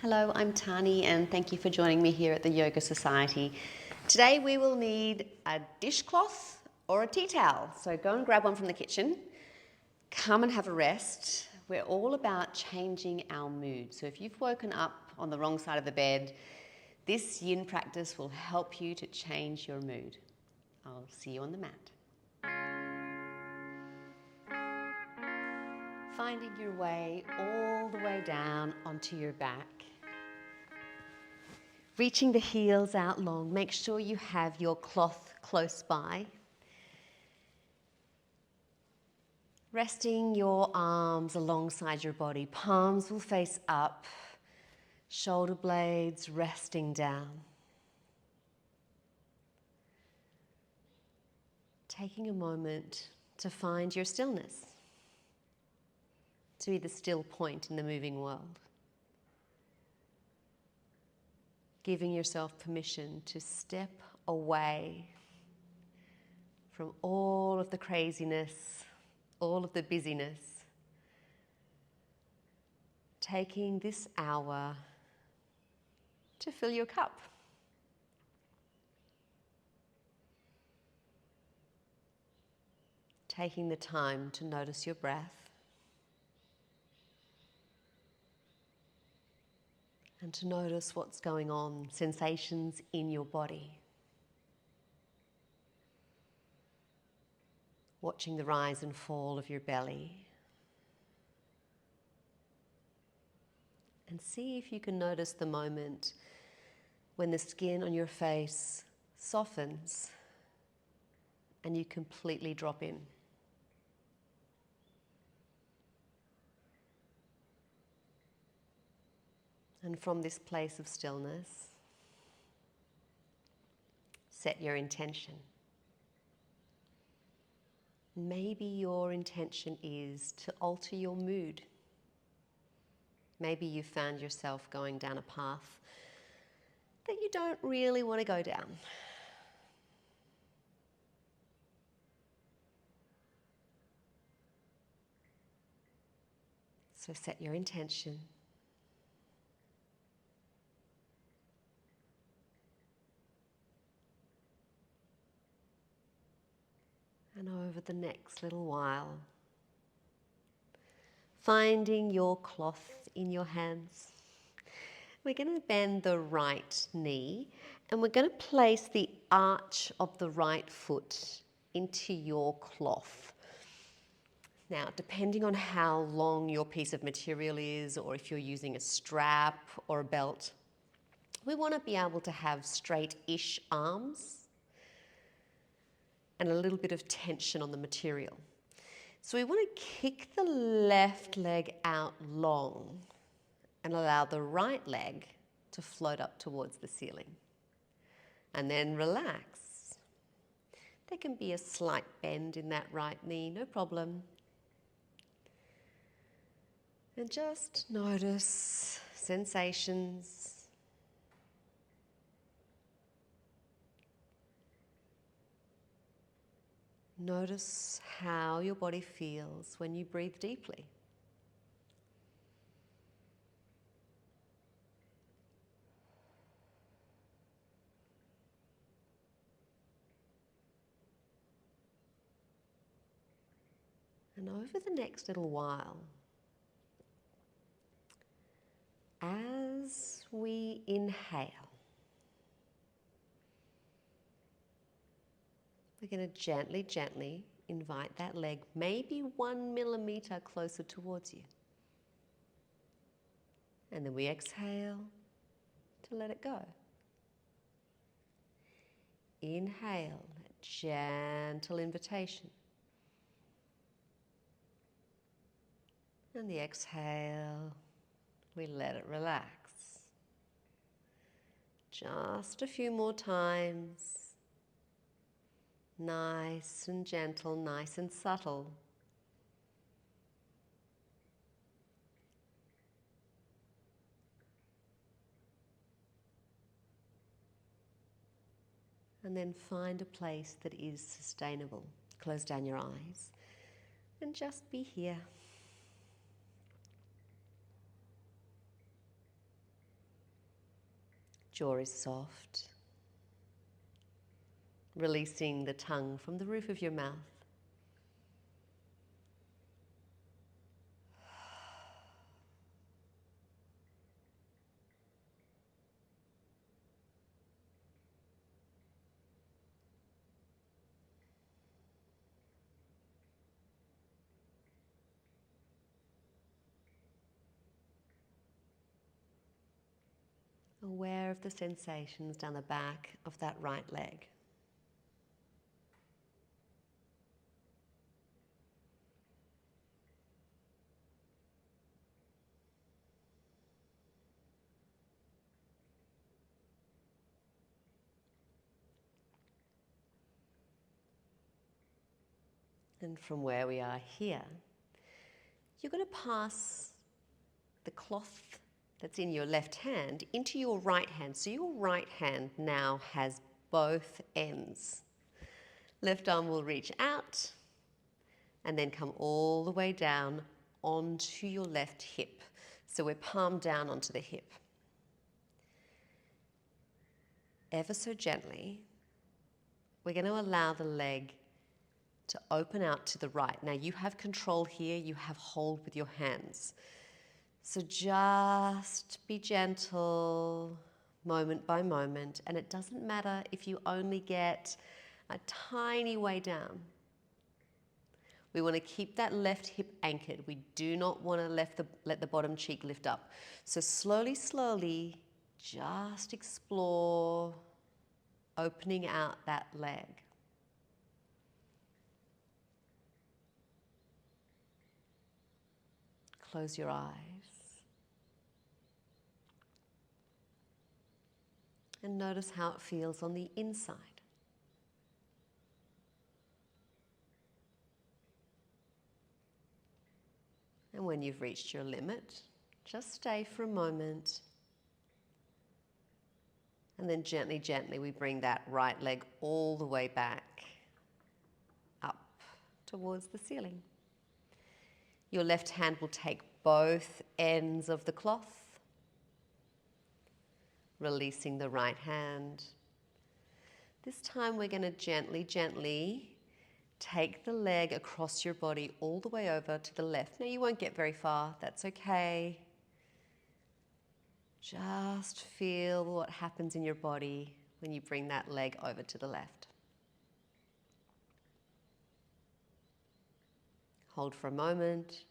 Hello, I'm Tahnee and thank you for joining me here at the Yoga Society. Today we will need a dishcloth or a tea towel. So go and grab one from the kitchen. Come and have a rest. We're all about changing our mood. So if you've woken up on the wrong side of the bed, this YIN practice will help you to change your mood. I'll see you on the mat. Finding your way all the way down onto your back. Reaching the heels out long. Make sure you have your cloth close by. Resting your arms alongside your body. Palms will face up. Shoulder blades resting down. Taking a moment to find your stillness. To be the still point in the moving world. Giving yourself permission to step away from all of the craziness, all of the busyness. Taking this hour to fill your cup. Taking the time to notice your breath. And to notice what's going on, sensations in your body. Watching the rise and fall of your belly. And see if you can notice the moment when the skin on your face softens and you completely drop in. And from this place of stillness, set your intention. Maybe your intention is to alter your mood. Maybe you found yourself going down a path that you don't really want to go down. So set your intention. And over the next little while, finding your cloth in your hands. We're going to bend the right knee and we're going to place the arch of the right foot into your cloth. Now, depending on how long your piece of material is, or if you're using a strap or a belt, we want to be able to have straight-ish arms and a little bit of tension on the material. So we want to kick the left leg out long and allow the right leg to float up towards the ceiling. And then relax. There can be a slight bend in that right knee, no problem. And just notice sensations. Notice how your body feels when you breathe deeply. And over the next little while, as we inhale, we're going to gently invite that leg maybe 1 millimeter closer towards you. And then we exhale to let it go. Inhale, a gentle invitation. And the exhale, we let it relax. Just a few more times. Nice and gentle, nice and subtle. And then find a place that is sustainable. Close down your eyes and just be here. Jaw is soft. Releasing the tongue from the roof of your mouth. Aware of the sensations down the back of that right leg. And from where we are here, you're going to pass the cloth that's in your left hand into your right hand. So your right hand now has both ends. Left arm will reach out and then come all the way down onto your left hip. So we're palm down onto the hip. Ever so gently, we're going to allow the leg to open out to the right. Now you have control here, you have hold with your hands. So just be gentle, moment by moment, and it doesn't matter if you only get a tiny way down. We want to keep that left hip anchored. We do not want to let the bottom cheek lift up. So slowly, slowly, just explore opening out that leg. Close your eyes. And notice how it feels on the inside. And when you've reached your limit, just stay for a moment. And then gently, gently, we bring that right leg all the way back up towards the ceiling. Your left hand will take both ends of the cloth, releasing the right hand. This time we're going to gently, gently take the leg across your body all the way over to the left. Now you won't get very far, that's okay. Just feel what happens in your body when you bring that leg over to the left. Hold for a moment.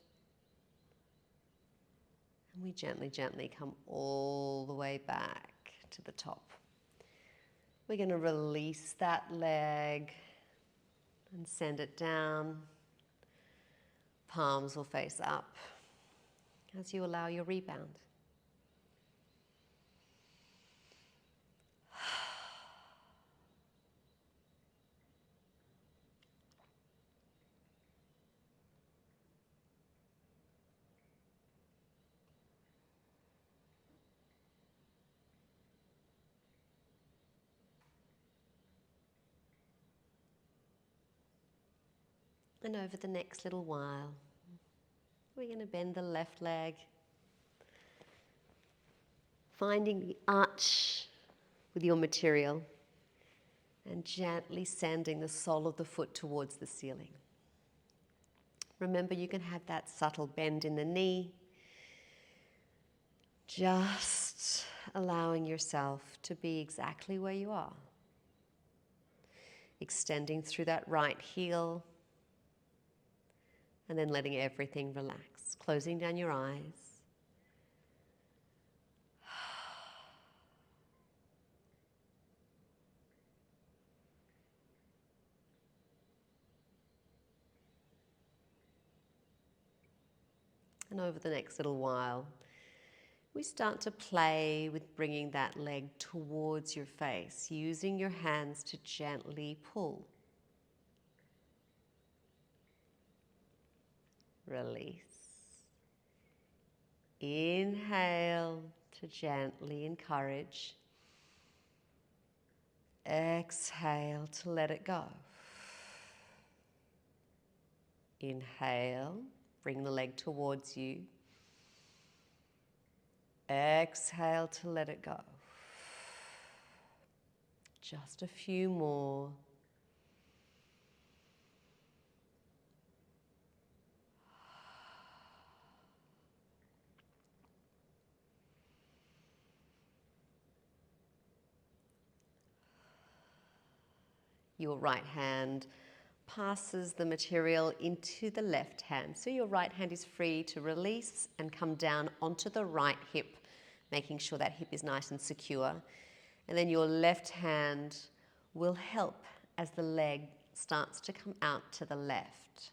And we gently, gently come all the way back to the top. We're going to release that leg and send it down. Palms will face up as you allow your rebound. And over the next little while, we're going to bend the left leg, finding the arch with your material and gently sending the sole of the foot towards the ceiling. Remember, you can have that subtle bend in the knee, just allowing yourself to be exactly where you are. Extending through that right heel, and then letting everything relax. Closing down your eyes. And over the next little while, we start to play with bringing that leg towards your face, using your hands to gently pull. Release. Inhale to gently encourage. Exhale to let it go. Inhale, bring the leg towards you. Exhale to let it go. Just a few more. Your right hand passes the material into the left hand. So your right hand is free to release and come down onto the right hip, making sure that hip is nice and secure. And then your left hand will help as the leg starts to come out to the left.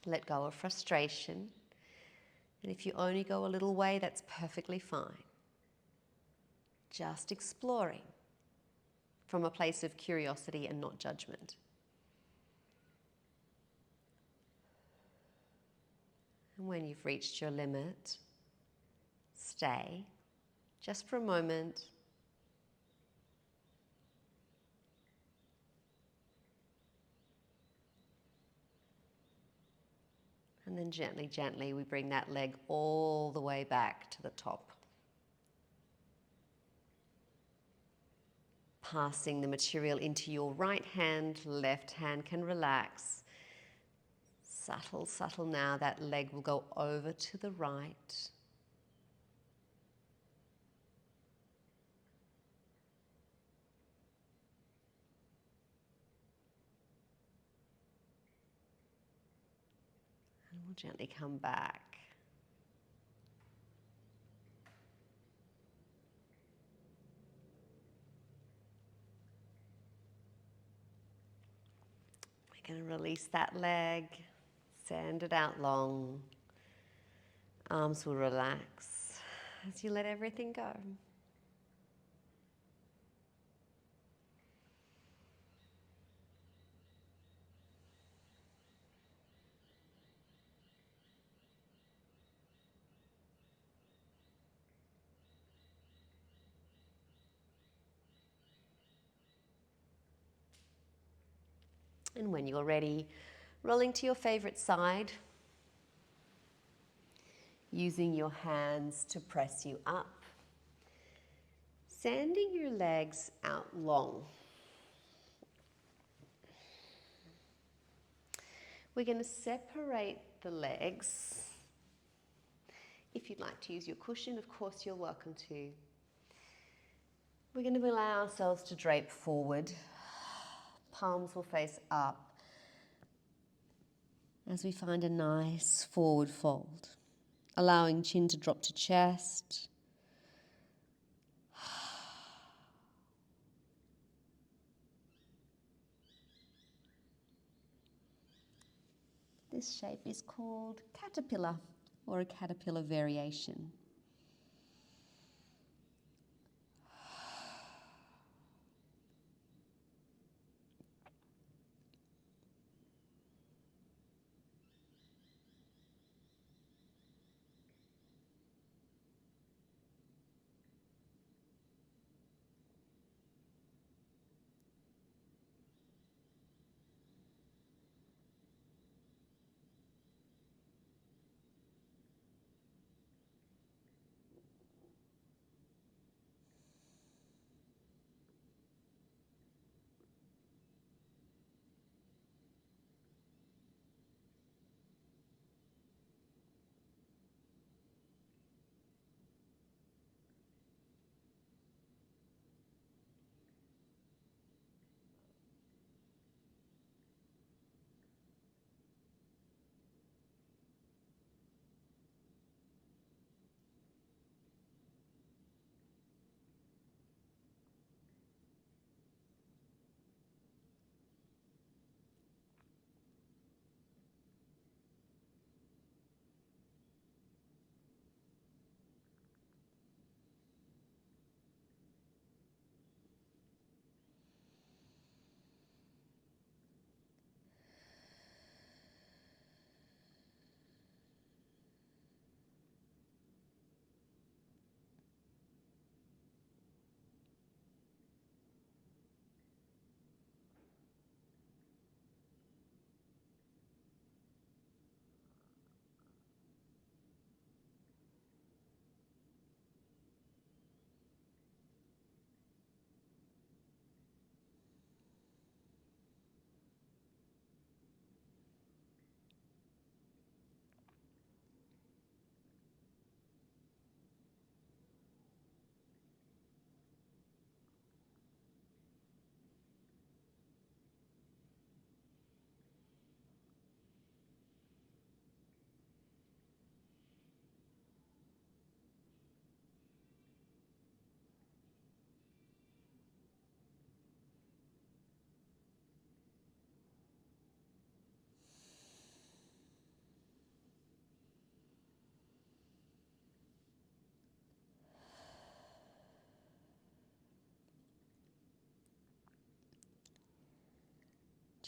Let go of frustration. And if you only go a little way, that's perfectly fine. Just exploring from a place of curiosity and not judgment. And when you've reached your limit, stay just for a moment. And then gently, gently, we bring that leg all the way back to the top. Passing the material into your right hand, left hand can relax. Subtle, subtle now, that leg will go over to the right. And we'll gently come back. We're going to release that leg, send it out long. Arms will relax as you let everything go. And when you're ready, rolling to your favorite side, using your hands to press you up, sending your legs out long. We're going to separate the legs. If you'd like to use your cushion, of course you're welcome to. We're going to allow ourselves to drape forward. Palms will face up as we find a nice forward fold, allowing chin to drop to chest. This shape is called caterpillar or a caterpillar variation.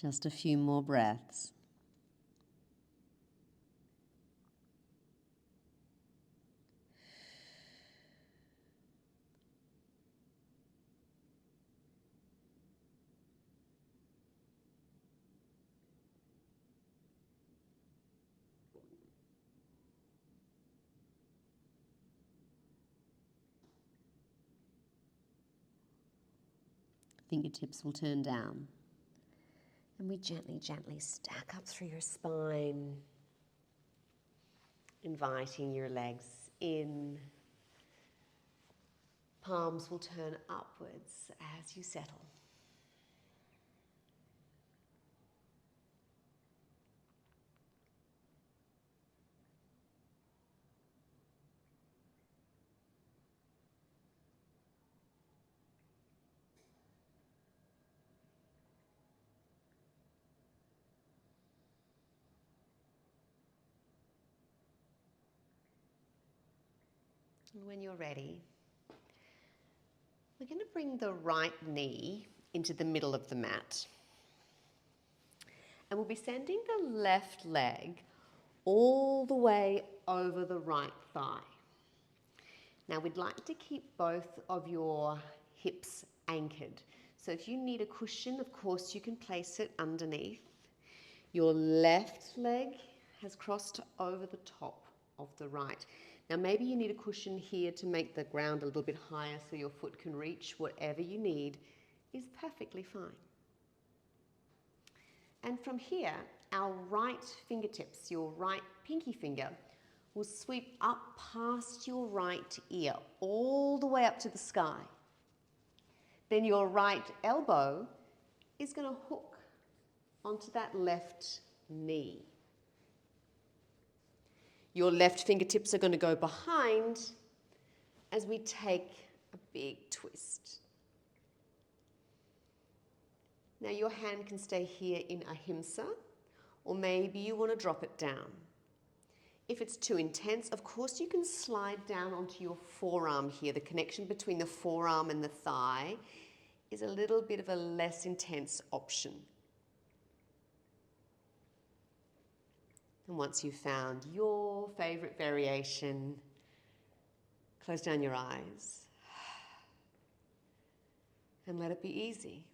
Just a few more breaths. Fingertips will turn down. And we gently, gently stack up through your spine, inviting your legs in. Palms will turn upwards as you settle. And when you're ready, we're going to bring the right knee into the middle of the mat. And we'll be sending the left leg all the way over the right thigh. Now we'd like to keep both of your hips anchored. So if you need a cushion, of course you can place it underneath. Your left leg has crossed over the top of the right. Now maybe you need a cushion here to make the ground a little bit higher so your foot can reach. Whatever you need is perfectly fine. And from here, our right fingertips, your right pinky finger, will sweep up past your right ear, all the way up to the sky. Then your right elbow is going to hook onto that left knee. Your left fingertips are going to go behind as we take a big twist. Now your hand can stay here in ahimsa, or maybe you want to drop it down. If it's too intense, of course you can slide down onto your forearm here. The connection between the forearm and the thigh is a little bit of a less intense option. And once you've found your favorite variation, close down your eyes and let it be easy.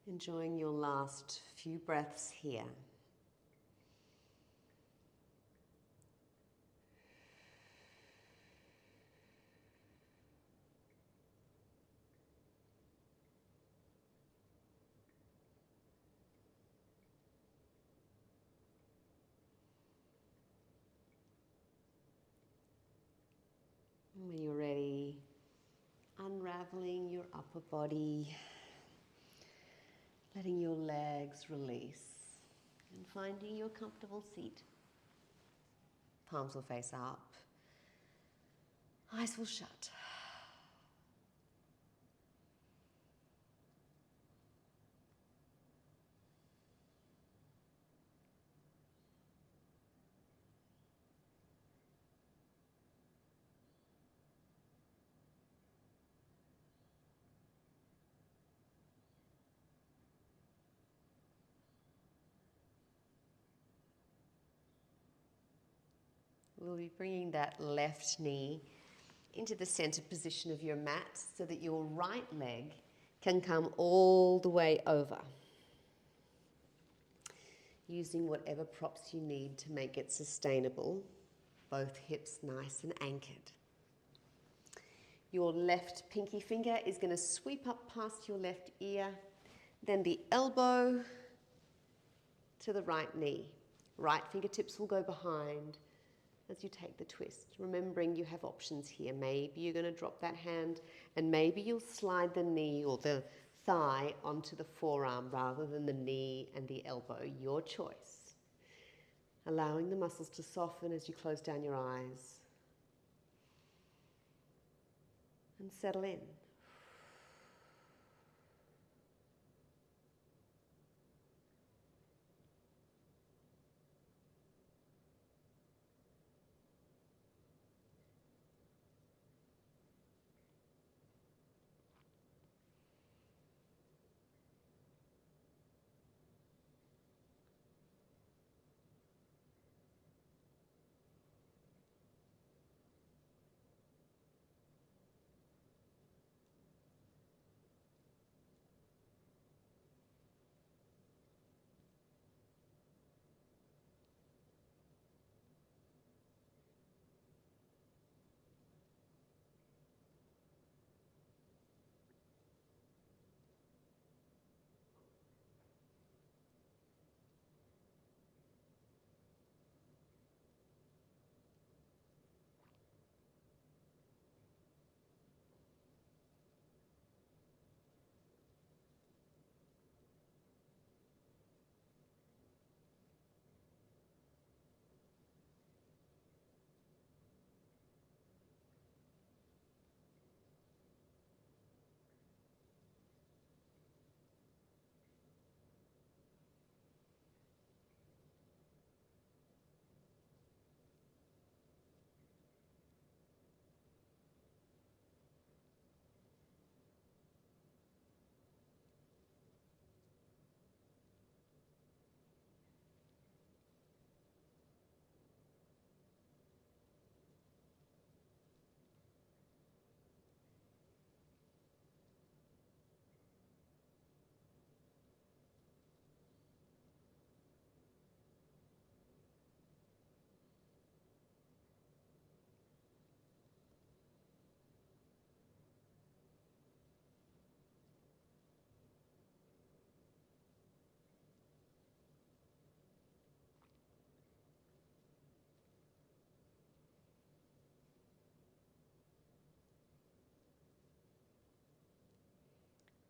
Enjoying your last few breaths here. And when you're ready, unraveling your upper body, letting your legs release, and finding your comfortable seat. Palms will face up, eyes will shut. We'll be bringing that left knee into the center position of your mat so that your right leg can come all the way over, using whatever props you need to make it sustainable, both hips nice and anchored. Your left pinky finger is going to sweep up past your left ear, then the elbow to the right knee. Right fingertips will go behind as you take the twist, remembering you have options here. Maybe you're going to drop that hand and maybe you'll slide the knee or the thigh onto the forearm rather than the knee and the elbow. Your choice. Allowing the muscles to soften as you close down your eyes and settle in.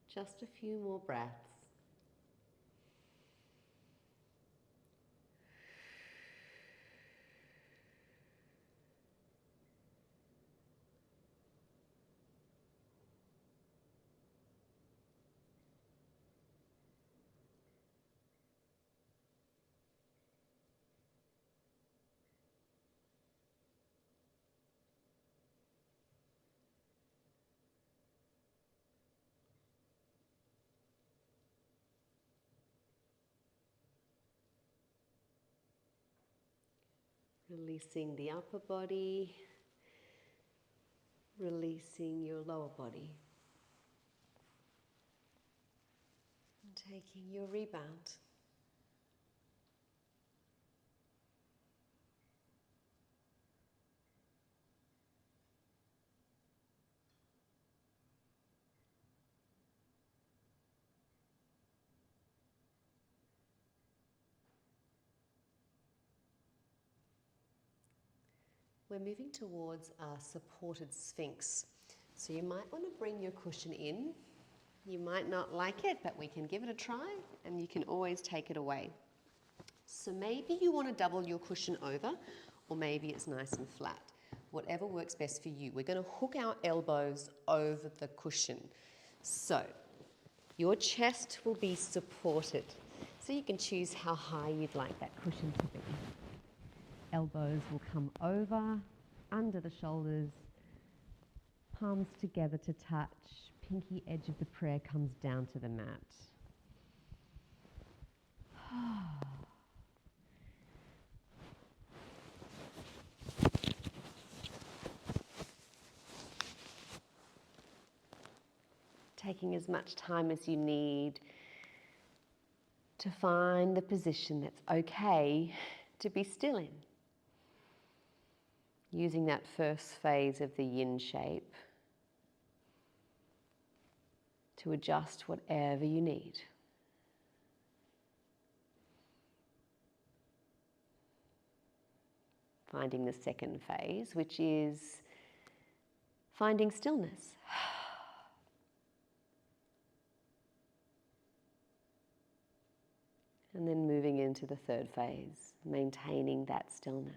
Just a few more breaths. Releasing the upper body, releasing your lower body. And taking your rebound. We're moving towards a supported sphinx. So you might want to bring your cushion in. You might not like it, but we can give it a try and you can always take it away. So maybe you want to double your cushion over, or maybe it's nice and flat. Whatever works best for you. We're going to hook our elbows over the cushion. So your chest will be supported. So you can choose how high you'd like that cushion to be. Elbows will come over, under the shoulders, palms together to touch. Pinky edge of the prayer comes down to the mat. Taking as much time as you need to find the position that's okay to be still in. Using that first phase of the yin shape to adjust whatever you need. Finding the second phase, which is finding stillness. And then moving into the third phase, maintaining that stillness.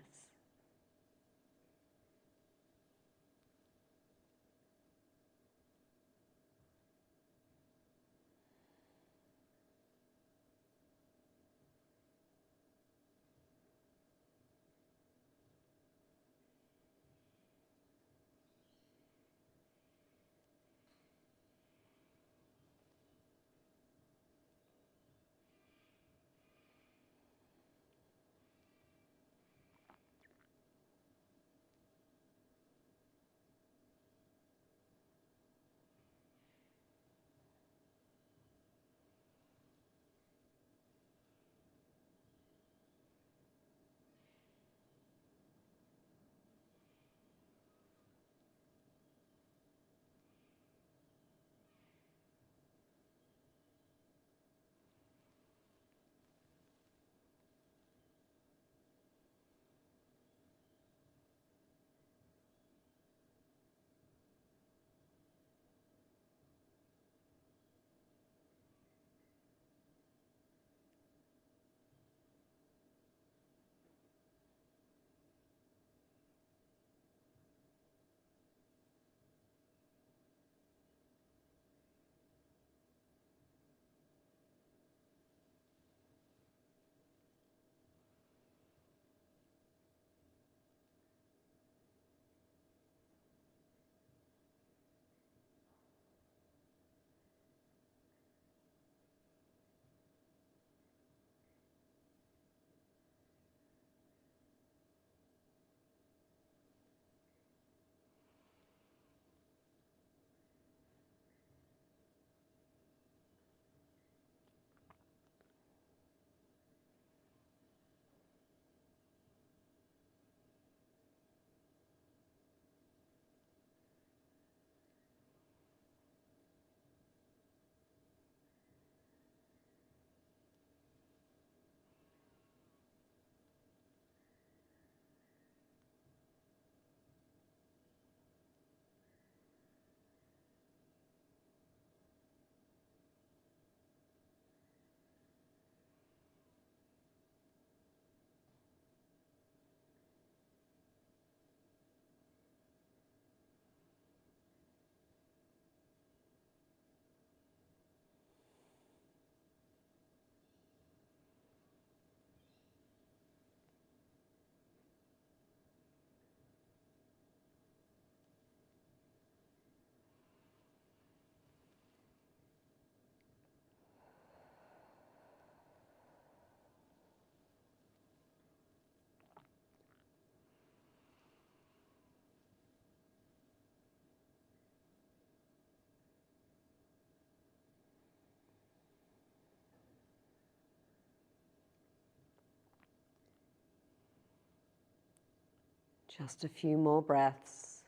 Just a few more breaths.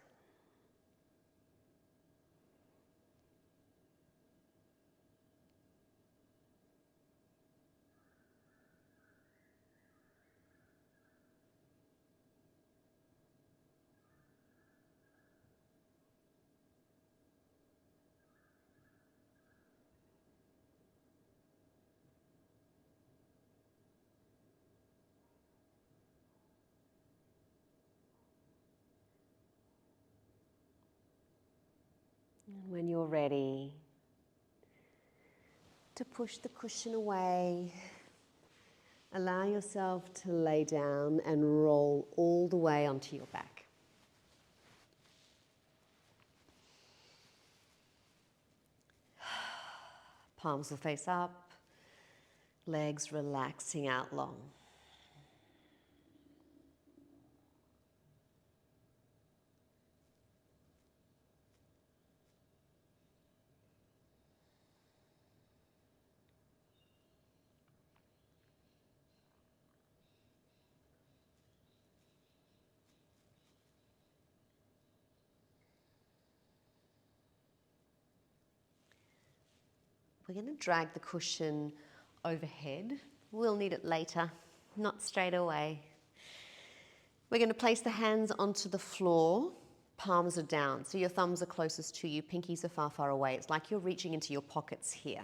And when you're ready to push the cushion away, allow yourself to lay down and roll all the way onto your back. Palms will face up, legs relaxing out long. We're going to drag the cushion overhead. We'll need it later, not straight away. We're going to place the hands onto the floor. Palms are down, so your thumbs are closest to you, pinkies are far, far away. It's like you're reaching into your pockets here.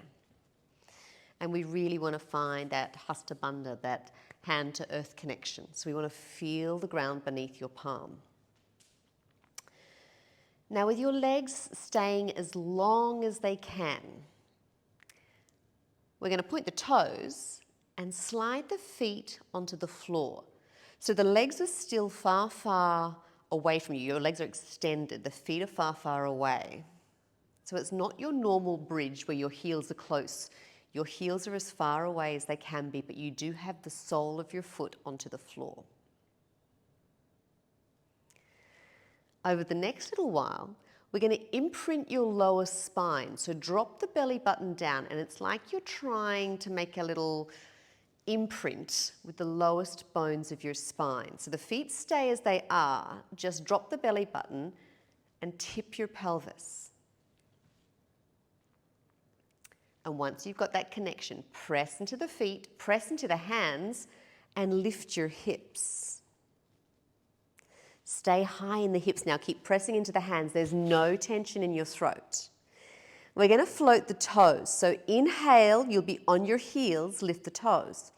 And we really want to find that hasta bandha, that hand to earth connection. So we want to feel the ground beneath your palm. Now with your legs staying as long as they can, we're going to point the toes and slide the feet onto the floor. So the legs are still far, far away from you. Your legs are extended. The feet are far, far away. So it's not your normal bridge where your heels are close. Your heels are as far away as they can be, but you do have the sole of your foot onto the floor. Over the next little while, we're going to imprint your lower spine. So drop the belly button down, and it's like you're trying to make a little imprint with the lowest bones of your spine. So the feet stay as they are, just drop the belly button and tip your pelvis. And once you've got that connection, press into the feet, press into the hands, and lift your hips. Stay high in the hips now. Keep pressing into the hands. There's no tension in your throat. We're going to float the toes. So inhale, you'll be on your heels, lift the toes.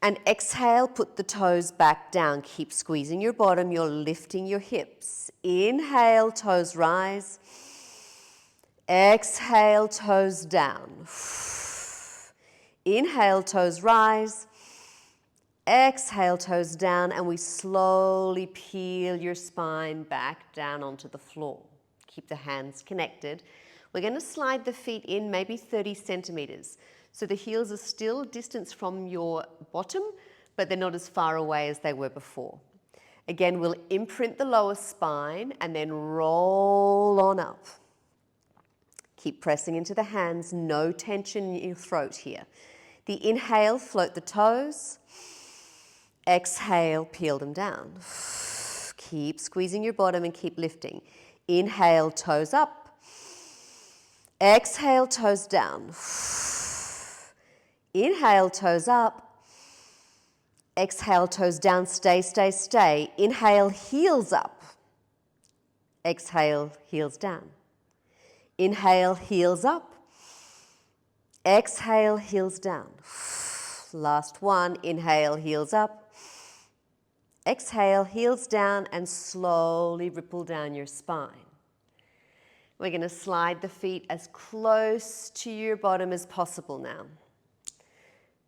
And exhale, put the toes back down. Keep squeezing your bottom, you're lifting your hips. Inhale, toes rise. Exhale, toes down. Inhale, toes rise. Exhale, toes down, and we slowly peel your spine back down onto the floor. Keep the hands connected. We're going to slide the feet in maybe 30 centimeters. So the heels are still distance from your bottom, but they're not as far away as they were before. Again, we'll imprint the lower spine and then roll on up. Keep pressing into the hands, no tension in your throat here. The inhale, float the toes. Exhale, peel them down. Keep squeezing your bottom and keep lifting. Inhale, toes up. Exhale, toes down. Inhale, toes up. Exhale, toes down. Stay, stay, stay. Inhale, heels up. Exhale, heels down. Inhale, heels up. Exhale, heels down. Last one. Inhale, heels up. Exhale, heels down, and slowly ripple down your spine. We're going to slide the feet as close to your bottom as possible now.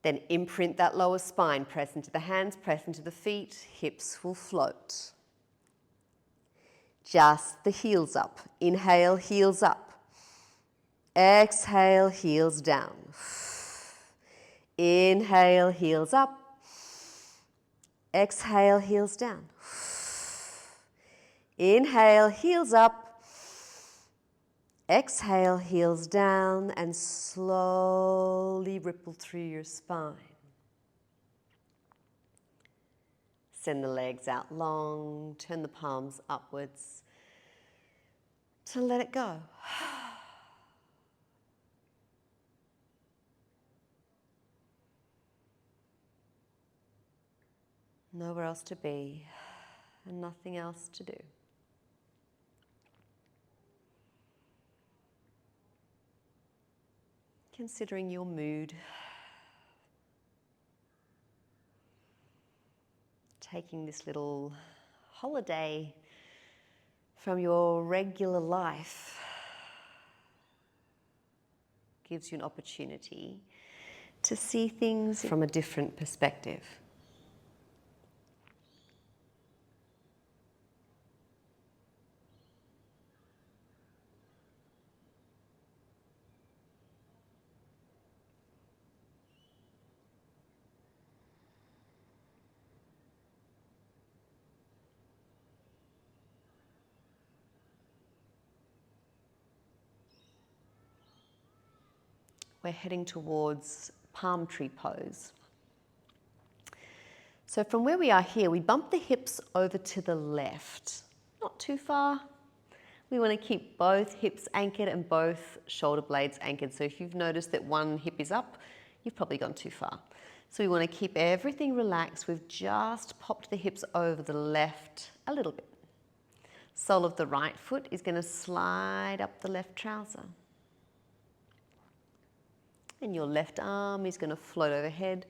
Then imprint that lower spine. Press into the hands, press into the feet. Hips will float. Just the heels up. Inhale, heels up. Exhale, heels down. Inhale, heels up. Exhale, heels down. Inhale, heels up. Exhale, heels down, and slowly ripple through your spine. Send the legs out long, turn the palms upwards to let it go. Nowhere else to be, and nothing else to do. Considering your mood, taking this little holiday from your regular life gives you an opportunity to see things from a different perspective. We're heading towards palm tree pose. So from where we are here, we bump the hips over to the left, not too far. We want to keep both hips anchored and both shoulder blades anchored. So if you've noticed that one hip is up, you've probably gone too far. So we want to keep everything relaxed. We've just popped the hips over the left a little bit. Sole of the right foot is going to slide up the left trouser. And your left arm is going to float overhead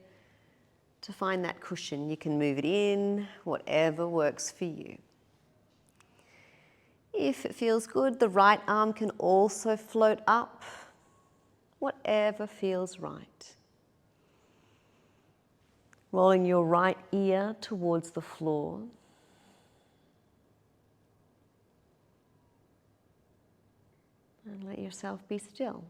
to find that cushion. You can move it in, whatever works for you. If it feels good, the right arm can also float up, whatever feels right. Rolling your right ear towards the floor. And let yourself be still.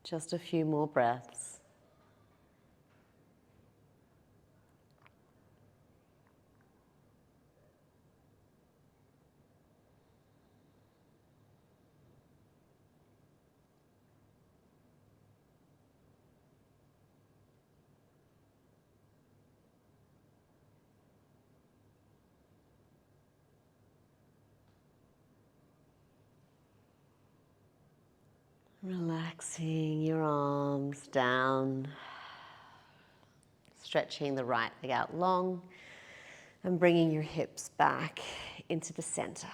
Just a few more breaths. Relaxing your arms down, stretching the right leg out long and bringing your hips back into the center.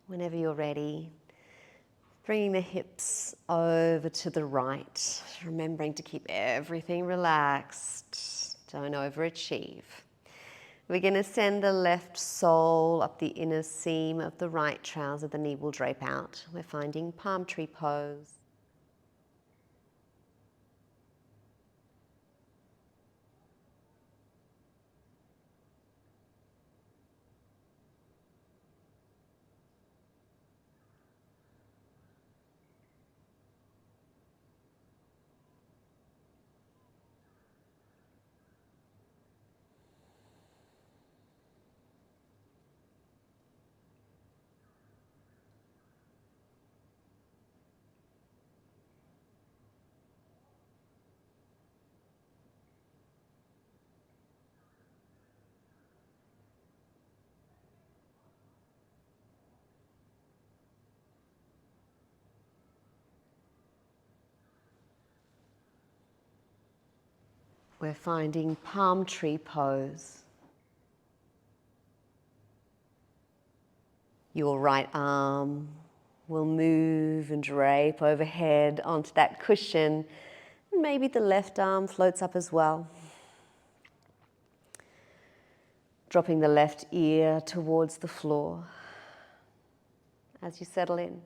Whenever you're ready, bringing the hips over to the right, remembering to keep everything relaxed, don't overachieve. We're going to send the left sole up the inner seam of the right trouser, the knee will drape out. We're finding palm tree pose. We're finding palm tree pose. Your right arm will move and drape overhead onto that cushion. Maybe the left arm floats up as well. Dropping the left ear towards the floor as you settle in.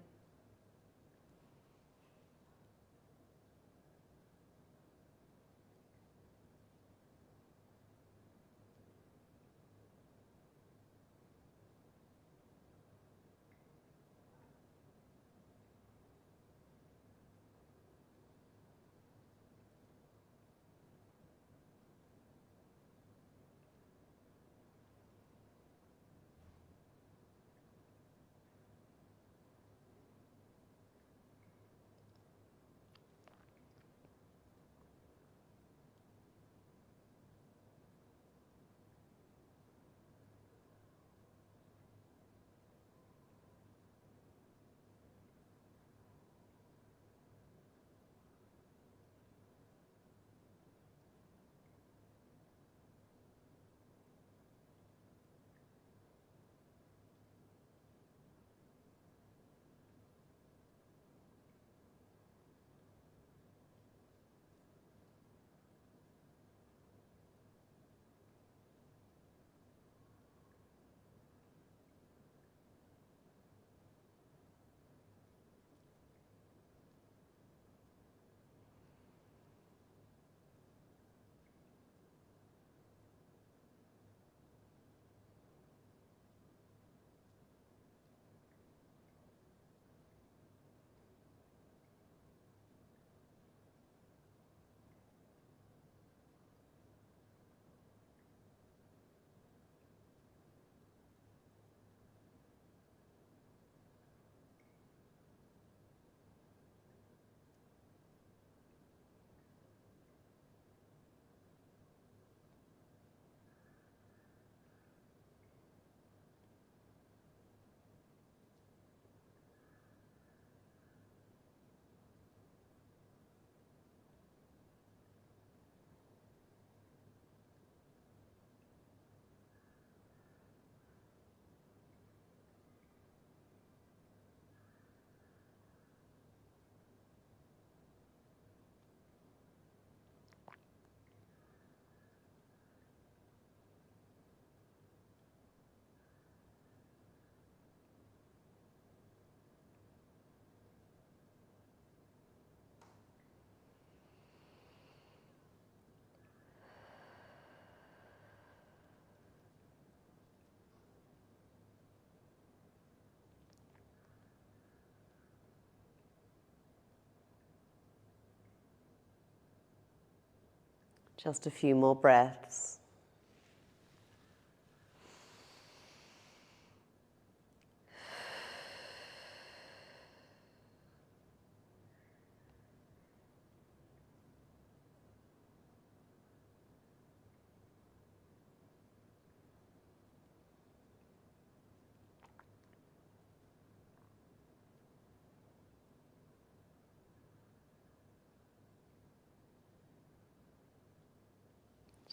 Just a few more breaths.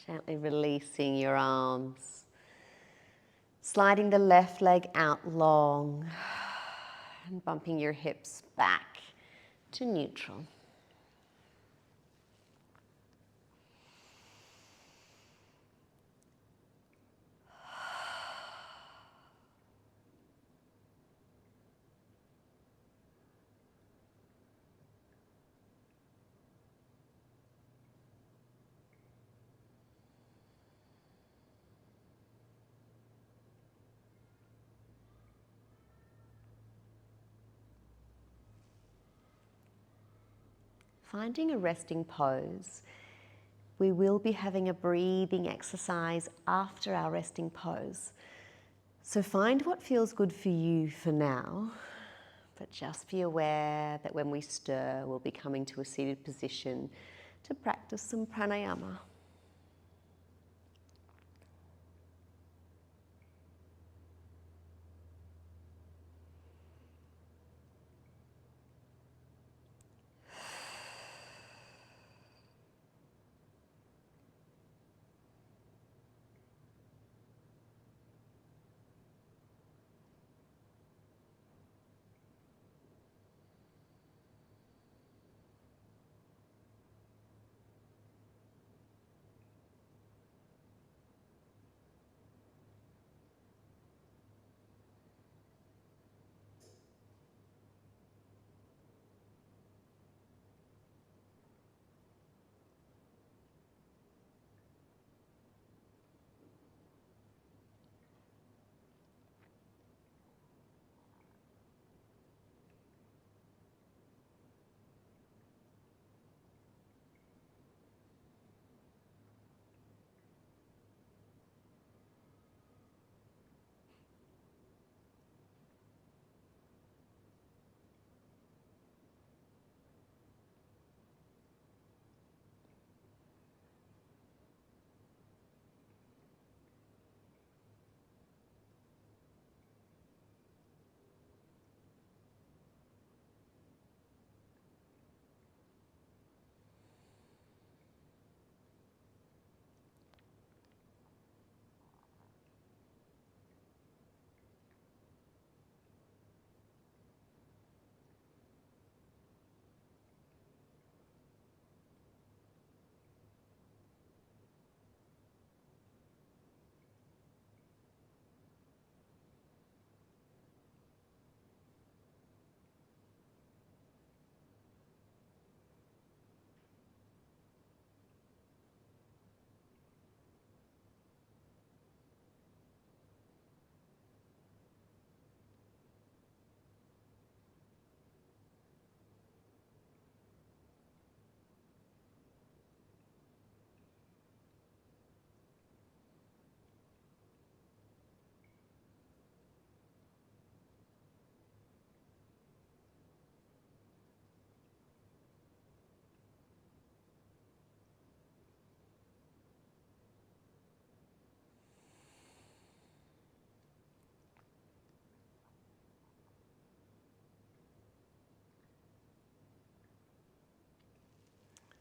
Gently releasing your arms, sliding the left leg out long and bumping your hips back to neutral. Finding a resting pose. We will be having a breathing exercise after our resting pose. So find what feels good for you for now, but just be aware that when we stir, we'll be coming to a seated position to practice some pranayama.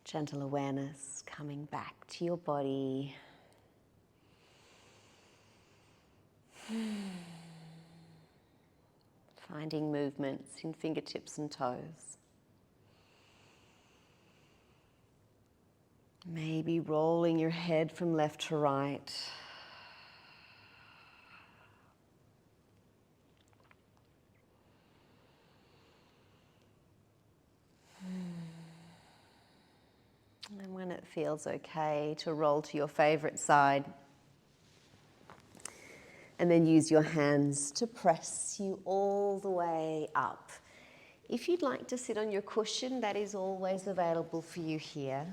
Gentle awareness coming back to your body. Finding movements in fingertips and toes. Maybe rolling your head from left to right. And when it feels okay to roll to your favorite side, and then use your hands to press you all the way up. If you'd like to sit on your cushion, that is always available for you here.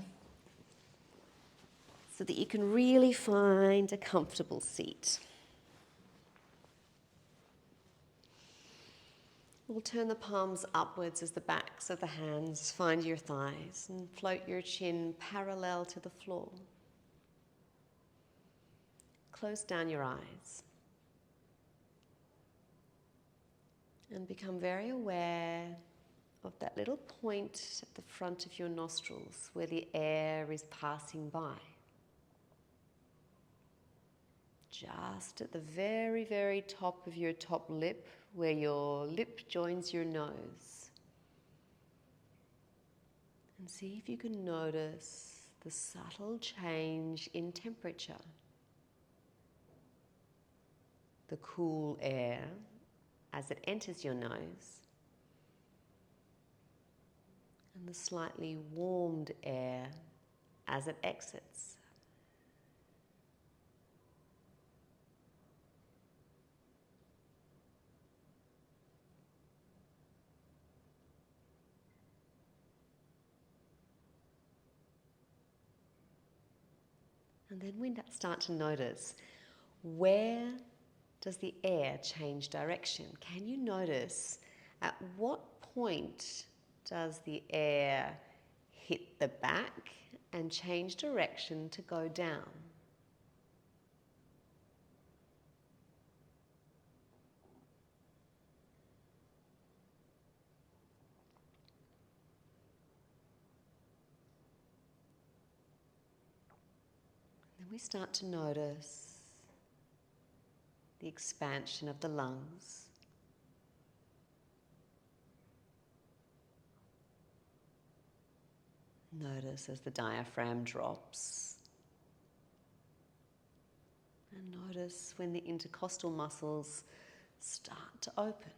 so that you can really find a comfortable seat. We'll turn the palms upwards as the backs of the hands find your thighs and float your chin parallel to the floor. Close down your eyes and become very aware of that little point at the front of your nostrils where the air is passing by. Just at the very, very top of your top lip, where your lip joins your nose. And see if you can notice the subtle change in temperature. The cool air as it enters your nose, and the slightly warmed air as it exits. And then we start to notice, where does the air change direction? Can you notice at what point does the air hit the back and change direction to go down? Then we start to notice the expansion of the lungs. Notice as the diaphragm drops. And notice when the intercostal muscles start to open.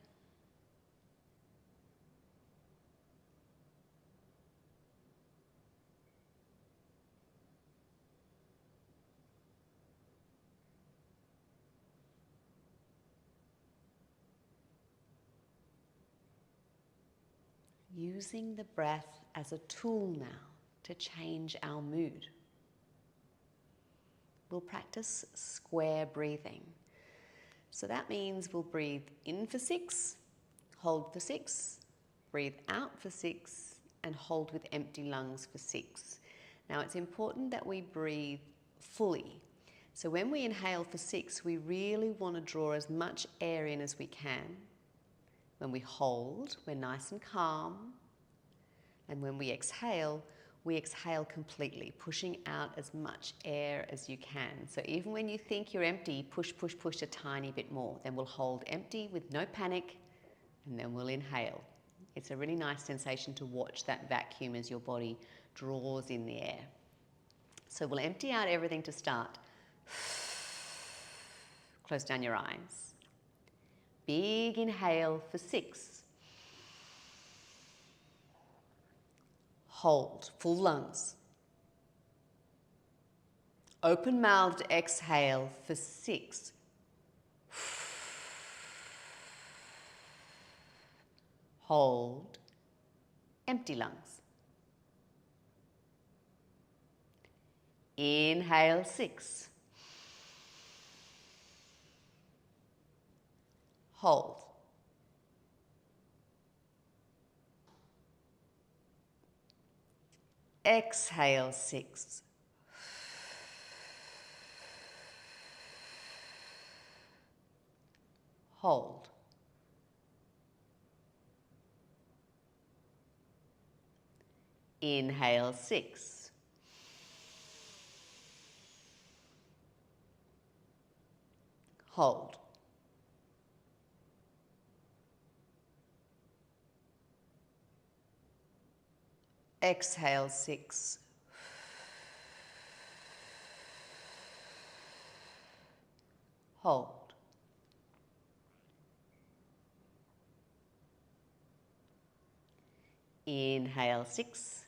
Using the breath as a tool now to change our mood. We'll practice square breathing. So that means we'll breathe in for 6, hold for 6, breathe out for 6, and hold with empty lungs for 6. Now it's important that we breathe fully. So when we inhale for 6, we really want to draw as much air in as we can. When we hold, we're nice and calm. And when we exhale completely, pushing out as much air as you can. So even when you think you're empty, push a tiny bit more. Then we'll hold empty with no panic, and then we'll inhale. It's a really nice sensation to watch that vacuum as your body draws in the air. So we'll empty out everything to start. Close down your eyes. Big inhale for 6. Hold, full lungs. Open-mouthed exhale for 6. Hold, empty lungs. Inhale 6. Hold. Exhale 6. Hold. Inhale 6. Hold. Exhale 6. Hold. Inhale 6.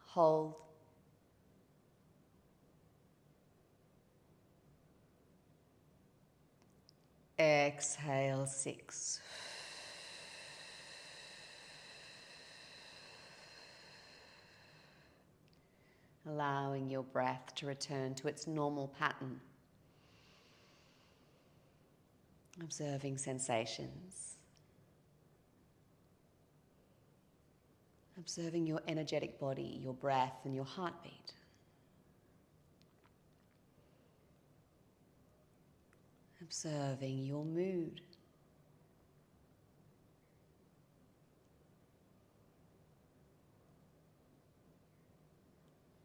Hold. Exhale 6. allowing your breath to return to its normal pattern. Observing sensations. Observing your energetic body, your breath, and your heartbeat. Observing your mood.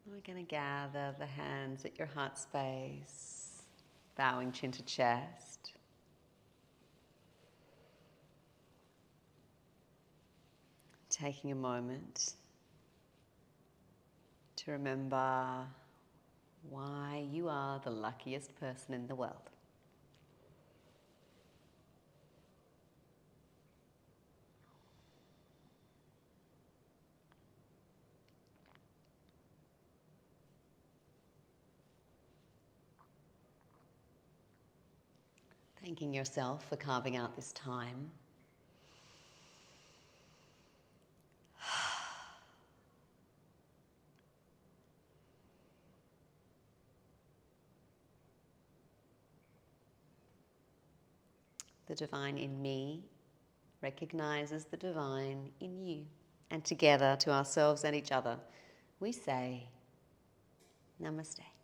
We're going to gather the hands at your heart space, bowing chin to chest. Taking a moment to remember why you are the luckiest person in the world. Thanking yourself for carving out this time. The divine in me recognizes the divine in you. And together, to ourselves and each other, we say, Namaste.